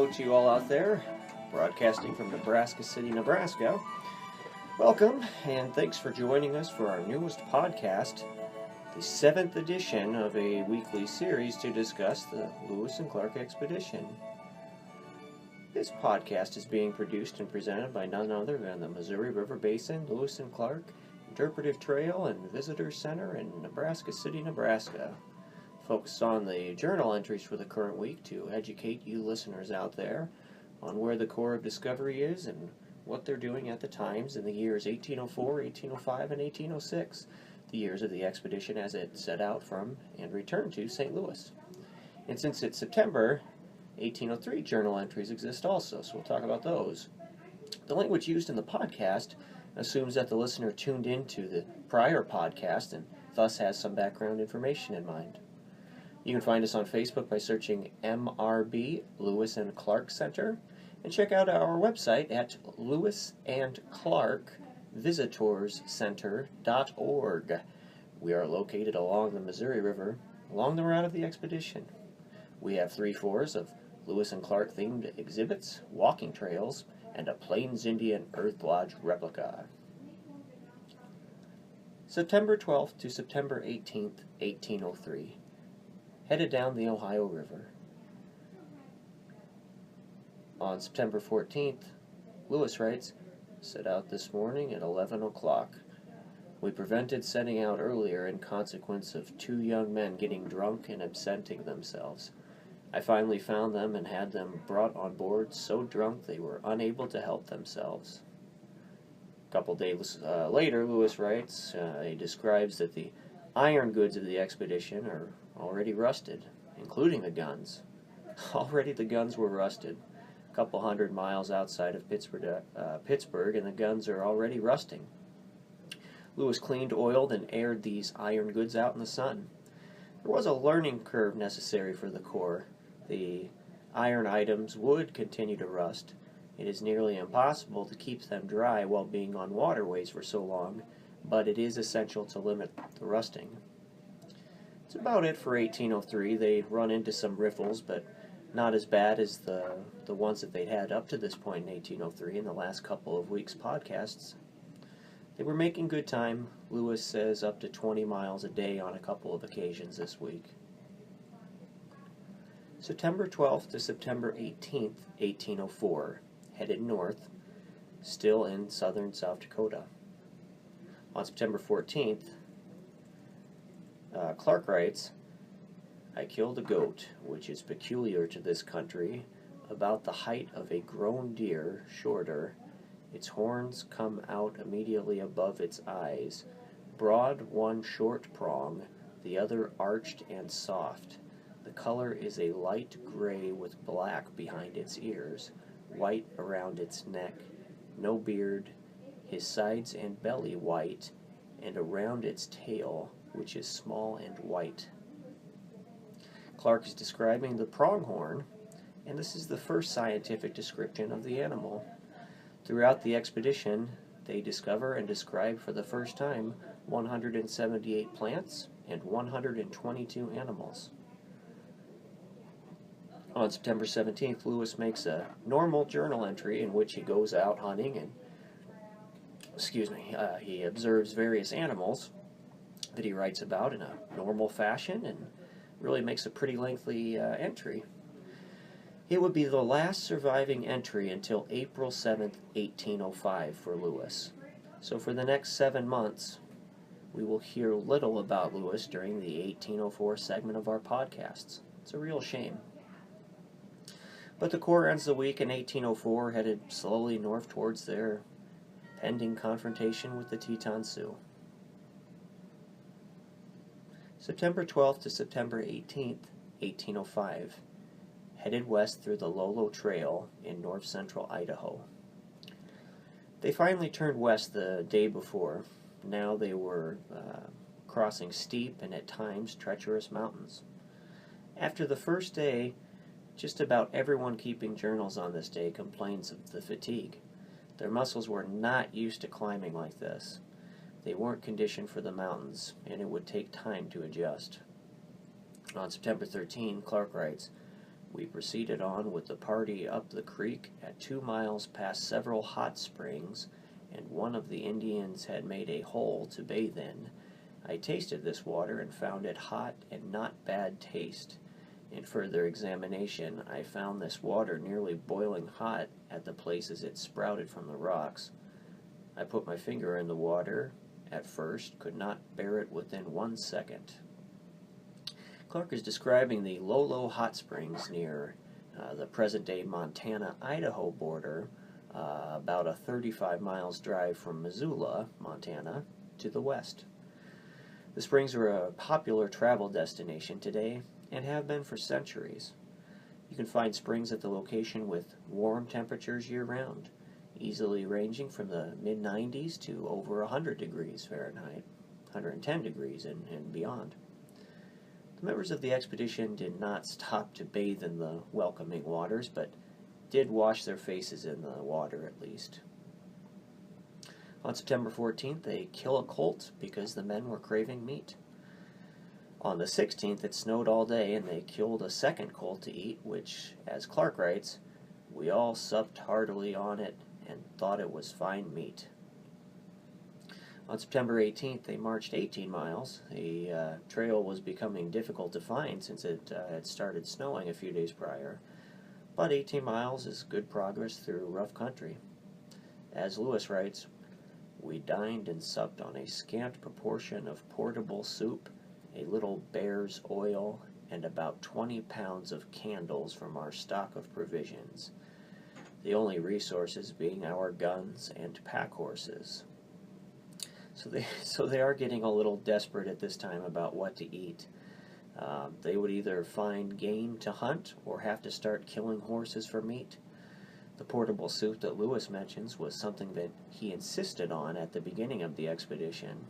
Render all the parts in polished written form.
hello to you all out there, broadcasting from Nebraska City, Nebraska. Welcome, and thanks for joining us for our newest podcast, the 7th edition of a weekly series to discuss the Lewis and Clark expedition. This podcast is being produced and presented by none other than the Missouri River Basin, Lewis and Clark Interpretive Trail and Visitor Center in Nebraska City, Nebraska. Focused on the journal entries for the current week to educate you listeners out there on where the Corps of Discovery is and what they're doing at the times in the years 1804, 1805, and 1806, the years of the expedition as it set out from and returned to St. Louis. And since it's September, 1803 journal entries exist also, so we'll talk about those. The language used in the podcast assumes that the listener tuned into the prior podcast and thus has some background information in mind. You can find us on Facebook by searching MRB, Lewis and Clark Center, and check out our website at lewisandclarkvisitorscenter.org. We are located along the Missouri River, along the route of the expedition. We have 3 floors of Lewis and Clark themed exhibits, walking trails, and a Plains Indian Earth Lodge replica. September 12th to September 18th, 1803. Headed down the Ohio River. On September 14th, Lewis writes, set out this morning at 11 o'clock. We prevented setting out earlier in consequence of 2 young men getting drunk and absenting themselves. I finally found them and had them brought on board so drunk they were unable to help themselves. A couple days later, Lewis writes, he describes that the iron goods of the expedition are already rusted, including the guns. Already the guns were rusted. A couple hundred miles outside of Pittsburgh, and the guns are already rusting. Lewis cleaned, oiled, and aired these iron goods out in the sun. There was a learning curve necessary for the Corps. The iron items would continue to rust. It is nearly impossible to keep them dry while being on waterways for so long, but it is essential to limit the rusting. That's about it for 1803. They run into some riffles, but not as bad as the ones that they'd had up to this point in 1803 in the last couple of weeks' podcasts. They were making good time. Lewis says up to 20 miles a day on a couple of occasions this week. September 12th to September 18th, 1804. Headed north, still in southern South Dakota. On September 14th, Clark writes, I killed a goat, which is peculiar to this country, about the height of a grown deer, shorter. Its horns come out immediately above its eyes, broad one short prong, the other arched and soft. The color is a light gray with black behind its ears, white around its neck, no beard, his sides and belly white, and around its tail, which is small and white. Clark is describing the pronghorn, and this is the first scientific description of the animal. Throughout the expedition, they discover and describe for the first time 178 plants and 122 animals. On September 17th, Lewis makes a normal journal entry in which he goes out hunting and he observes various animals that he writes about in a normal fashion and really makes a pretty lengthy entry. It would be the last surviving entry until April 7th, 1805 for Lewis. So for the next 7 months, we will hear little about Lewis during the 1804 segment of our podcasts. It's a real shame. But the Corps ends the week in 1804, headed slowly north towards their pending confrontation with the Teton Sioux. September 12th to September 18th, 1805, headed west through the Lolo Trail in north-central Idaho. They finally turned west the day before. Now they were crossing steep and at times treacherous mountains. After the first day, just about everyone keeping journals on this day complains of the fatigue. Their muscles were not used to climbing like this. They weren't conditioned for the mountains, and it would take time to adjust. On September 13, Clark writes, We proceeded on with the party up the creek at 2 miles past several hot springs, and one of the Indians had made a hole to bathe in. I tasted this water and found it hot and not bad taste. In further examination, I found this water nearly boiling hot at the places it sprouted from the rocks. I put my finger in the water. At first, could not bear it within 1 second. Clark is describing the Lolo hot springs near the present-day Montana-Idaho border, about a 35 miles drive from Missoula, Montana, to the west. The springs are a popular travel destination today and have been for centuries. You can find springs at the location with warm temperatures year-round, easily ranging from the mid-90s to over 100 degrees Fahrenheit, 110 degrees and beyond. The members of the expedition did not stop to bathe in the welcoming waters, but did wash their faces in the water at least. On September 14th, they kill a colt because the men were craving meat. On the 16th, it snowed all day, and they killed a second colt to eat, which, as Clark writes, we all supped heartily on it and thought it was fine meat. On September 18th, they marched 18 miles. The trail was becoming difficult to find since it had started snowing a few days prior, but 18 miles is good progress through rough country. As Lewis writes, we dined and supped on a scant proportion of portable soup, a little bear's oil, and about 20 pounds of candles from our stock of provisions, the only resources being our guns and pack horses. So they are getting a little desperate at this time about what to eat. They would either find game to hunt or have to start killing horses for meat. The portable soup that Lewis mentions was something that he insisted on at the beginning of the expedition.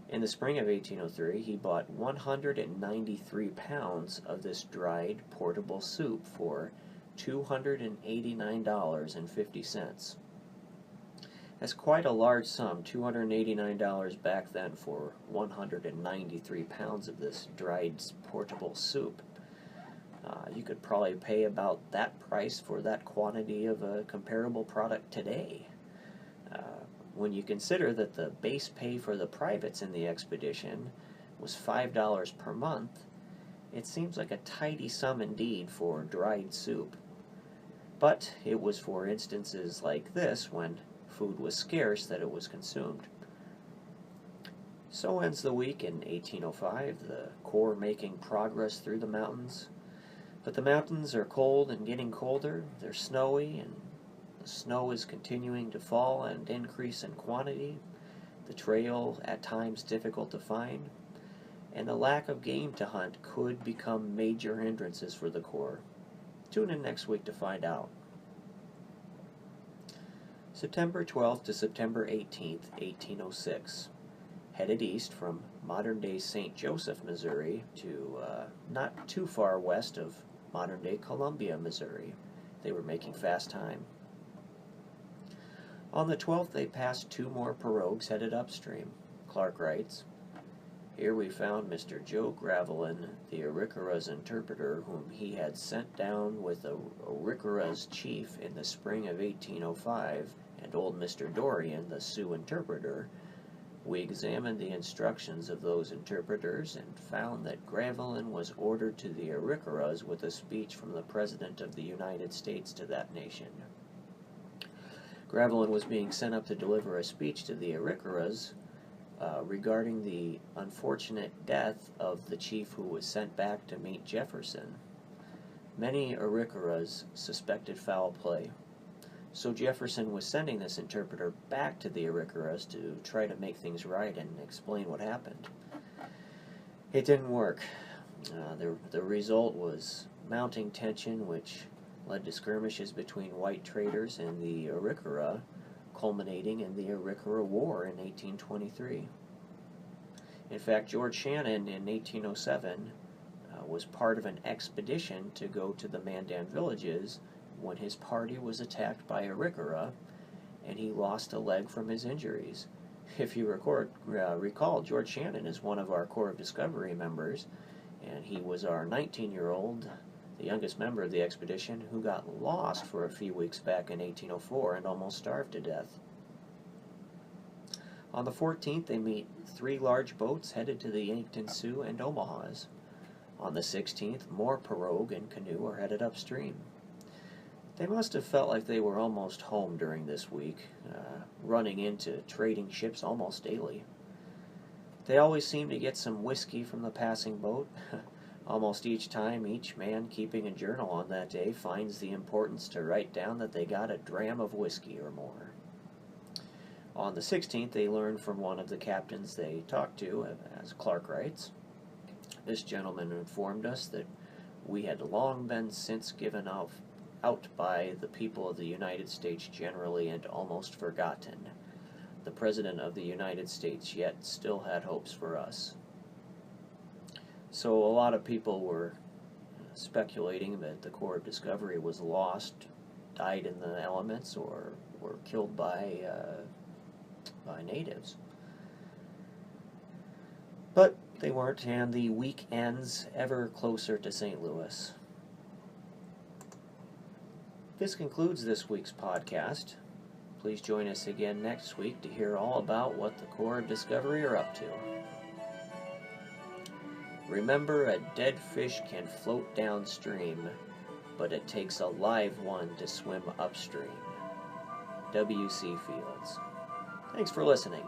In the spring of 1803, he bought 193 pounds of this dried portable soup for $289.50. That's quite a large sum, $289 back then for 193 pounds of this dried portable soup. You could probably pay about that price for that quantity of a comparable product today. When you consider that the base pay for the privates in the expedition was $5 per month, it seems like a tidy sum indeed for dried soup. But it was for instances like this, when food was scarce, that it was consumed. So ends the week in 1805, the Corps making progress through the mountains. But the mountains are cold and getting colder, they're snowy, and the snow is continuing to fall and increase in quantity, the trail at times difficult to find, and the lack of game to hunt could become major hindrances for the Corps. Tune in next week to find out. September 12th to September 18th, 1806. Headed east from modern-day St. Joseph, Missouri, to not too far west of modern-day Columbia, Missouri. They were making fast time. On the 12th, they passed 2 more pirogues headed upstream. Clark writes, here we found Mr. Joe Gravelin, the Arikara's interpreter, whom he had sent down with Arikara's chief in the spring of 1805, and old Mr. Dorian, the Sioux interpreter. We examined the instructions of those interpreters and found that Gravelin was ordered to the Arikaras with a speech from the President of the United States to that nation. Gravelin was being sent up to deliver a speech to the Arikaras regarding the unfortunate death of the chief who was sent back to meet Jefferson. Many Arikaras suspected foul play, so Jefferson was sending this interpreter back to the Arikaras to try to make things right and explain what happened. It didn't work. The result was mounting tension, which led to skirmishes between white traders and the Arikara, culminating in the Arikara War in 1823. In fact, George Shannon in 1807 was part of an expedition to go to the Mandan villages when his party was attacked by Arikara, and he lost a leg from his injuries. If you recall, George Shannon is one of our Corps of Discovery members, and he was our 19-year-old the youngest member of the expedition, who got lost for a few weeks back in 1804 and almost starved to death. On the 14th, they meet 3 large boats headed to the Yankton Sioux and Omahas. On the 16th, more pirogue and canoe are headed upstream. They must have felt like they were almost home during this week, running into trading ships almost daily. They always seem to get some whiskey from the passing boat. Almost each time, each man keeping a journal on that day finds the importance to write down that they got a dram of whiskey or more. On the 16th, they learn from one of the captains they talked to, as Clark writes. This gentleman informed us that we had long been since given out by the people of the United States generally and almost forgotten. The President of the United States yet still had hopes for us. So a lot of people were speculating that the Corps of Discovery was lost, died in the elements, or were killed by natives. But they weren't, and the week ends ever closer to St. Louis. This concludes this week's podcast. Please join us again next week to hear all about what the Corps of Discovery are up to. Remember, a dead fish can float downstream, but it takes a live one to swim upstream. W.C. Fields. Thanks for listening.